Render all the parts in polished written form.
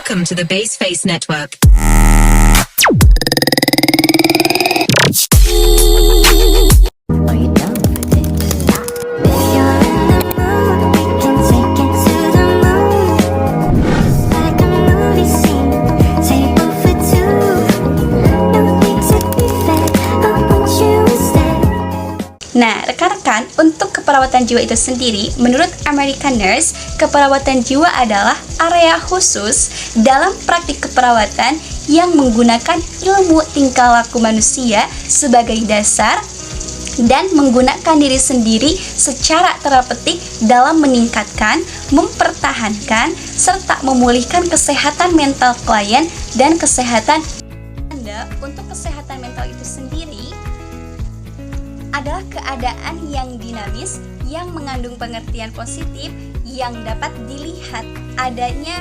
Welcome to the Baseface Network. Are you down for this? If you're in the mood, we can take it to the moon. Like a movie scene, table for two. No need to be fake, I want you instead. Nah, rekan-rekan, untuk keperawatan jiwa itu sendiri, menurut American Nurse, keperawatan jiwa adalah area khusus dalam praktik keperawatan yang menggunakan ilmu tingkah laku manusia sebagai dasar dan menggunakan diri sendiri secara terapeutik dalam meningkatkan, mempertahankan, serta memulihkan kesehatan mental klien dan kesehatan Anda. Untuk kesehatan mental itu sendiri adalah keadaan yang dinamis yang mengandung pengertian positif yang dapat dilihat adanya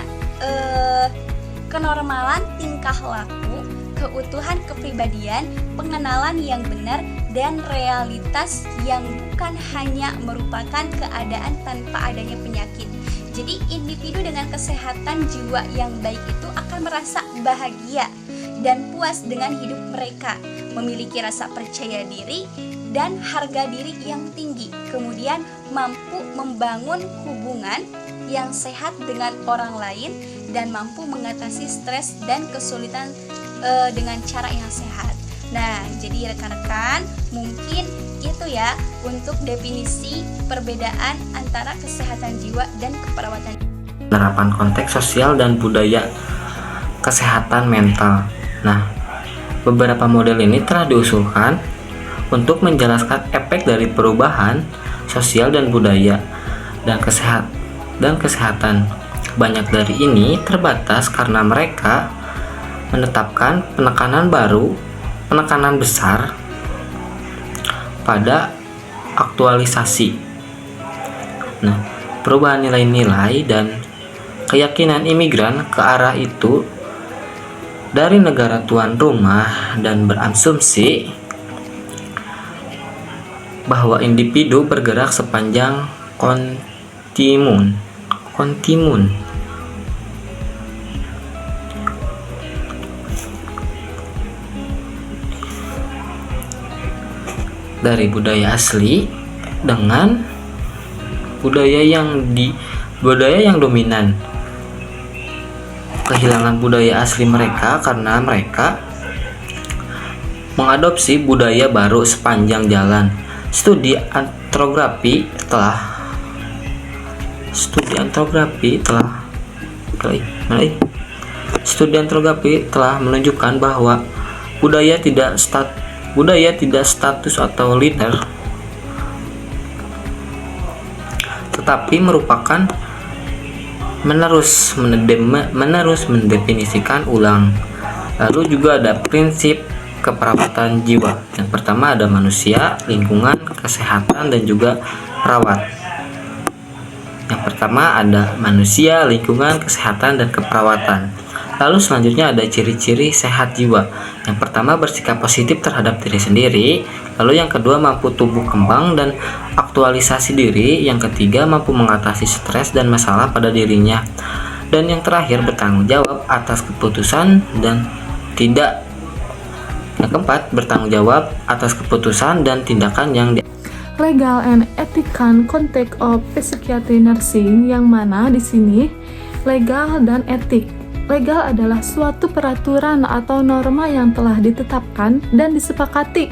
kenormalan tingkah laku, keutuhan kepribadian, pengenalan yang benar, dan realitas yang bukan hanya merupakan keadaan tanpa adanya penyakit. Jadi individu dengan kesehatan jiwa yang baik itu akan merasa bahagia dan puas dengan hidup mereka, memiliki rasa percaya diri dan harga diri yang tinggi, kemudian mampu membangun hubungan yang sehat dengan orang lain dan mampu mengatasi stres dan kesulitan dengan cara yang sehat. Nah, jadi rekan-rekan, mungkin itu ya untuk definisi perbedaan antara kesehatan jiwa dan keperawatan. Penerapan konteks sosial dan budaya kesehatan mental. Nah, beberapa model ini telah diusulkan untuk menjelaskan efek dari perubahan sosial dan budaya dan kesehatan. Banyak dari ini terbatas karena mereka menetapkan penekanan besar pada aktualisasi. Nah, perubahan nilai-nilai dan keyakinan imigran ke arah itu dari negara tuan rumah dan berasumsi bahwa individu bergerak sepanjang kontinun dari budaya asli dengan budaya yang dominan. Kehilangan budaya asli mereka karena mereka mengadopsi budaya baru sepanjang jalan. Studi antropografi telah menunjukkan bahwa budaya tidak status atau linear, tetapi merupakan menerus mendefinisikan ulang. Lalu juga ada prinsip keperawatan jiwa. Yang pertama ada manusia, lingkungan, kesehatan, dan juga perawat. Yang pertama ada manusia, lingkungan, kesehatan, dan keperawatan. Lalu selanjutnya ada ciri-ciri sehat jiwa. Yang pertama bersikap positif terhadap diri sendiri. Lalu yang kedua mampu tumbuh kembang dan aktualisasi diri. Yang ketiga mampu mengatasi stres dan masalah pada dirinya. Dan yang terakhir bertanggung jawab atas keputusan dan tidak. Yang keempat bertanggung jawab atas keputusan dan tindakan yang Legal and ethical context of psychiatry nursing, yang mana di sini legal dan etik. Legal adalah suatu peraturan atau norma yang telah ditetapkan dan disepakati.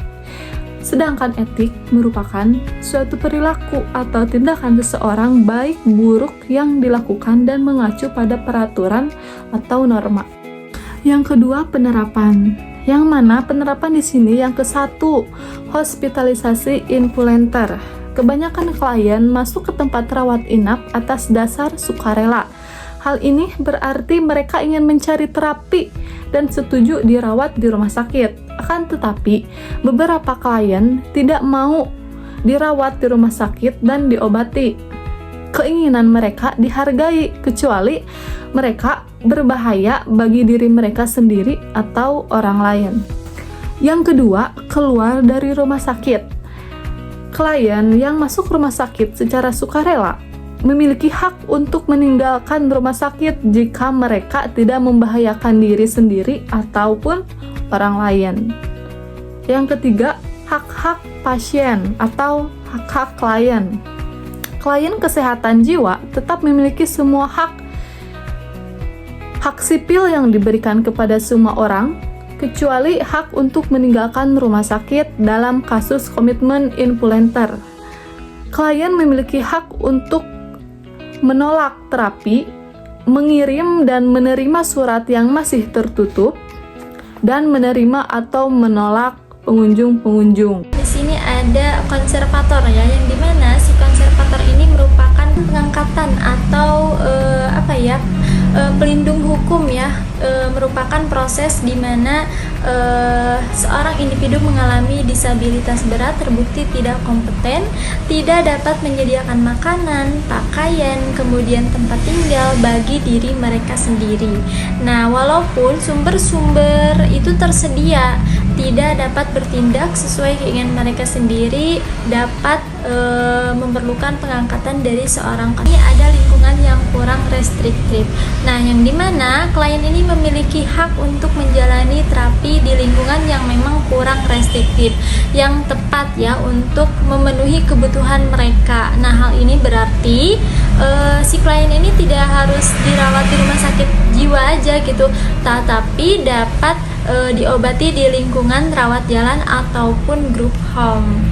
Sedangkan etik merupakan suatu perilaku atau tindakan seseorang baik buruk yang dilakukan dan mengacu pada peraturan atau norma. Yang kedua, penerapan. Yang mana penerapan di sini yang ke-1, hospitalisasi involuntar. Kebanyakan klien masuk ke tempat rawat inap atas dasar sukarela. Hal ini berarti mereka ingin mencari terapi dan setuju dirawat di rumah sakit. Akan tetapi, beberapa klien tidak mau dirawat di rumah sakit dan diobati. Keinginan mereka dihargai, kecuali mereka berbahaya bagi diri mereka sendiri atau orang lain. Yang kedua, keluar dari rumah sakit. Klien yang masuk rumah sakit secara sukarela memiliki hak untuk meninggalkan rumah sakit jika mereka tidak membahayakan diri sendiri ataupun orang lain. Yang ketiga, hak-hak pasien atau hak-hak klien. Klien kesehatan jiwa tetap memiliki semua hak sipil yang diberikan kepada semua orang, kecuali hak untuk meninggalkan rumah sakit dalam kasus komitmen involunter. Klien memiliki hak untuk menolak terapi, mengirim dan menerima surat yang masih tertutup, dan menerima atau menolak pengunjung-pengunjung. Di sini ada konservator ya, yang dimana si konservator ini merupakan pengangkatan atau pelindung hukum ya, merupakan proses di mana seorang individu mengalami disabilitas berat terbukti tidak kompeten, tidak dapat menyediakan makanan, pakaian, kemudian tempat tinggal bagi diri mereka sendiri. Nah, walaupun sumber-sumber itu tersedia, tidak dapat bertindak sesuai keinginan mereka sendiri, dapat memerlukan pengangkatan dari seorang klien. Ini ada lingkungan yang kurang restriktif. Nah, yang dimana klien ini memiliki hak untuk menjalani terapi di lingkungan yang memang kurang restriktif, yang tepat ya untuk memenuhi kebutuhan mereka. Nah, hal ini berarti si klien ini tidak harus dirawat di rumah sakit jiwa aja gitu, tetapi dapat diobati di lingkungan rawat jalan ataupun group home.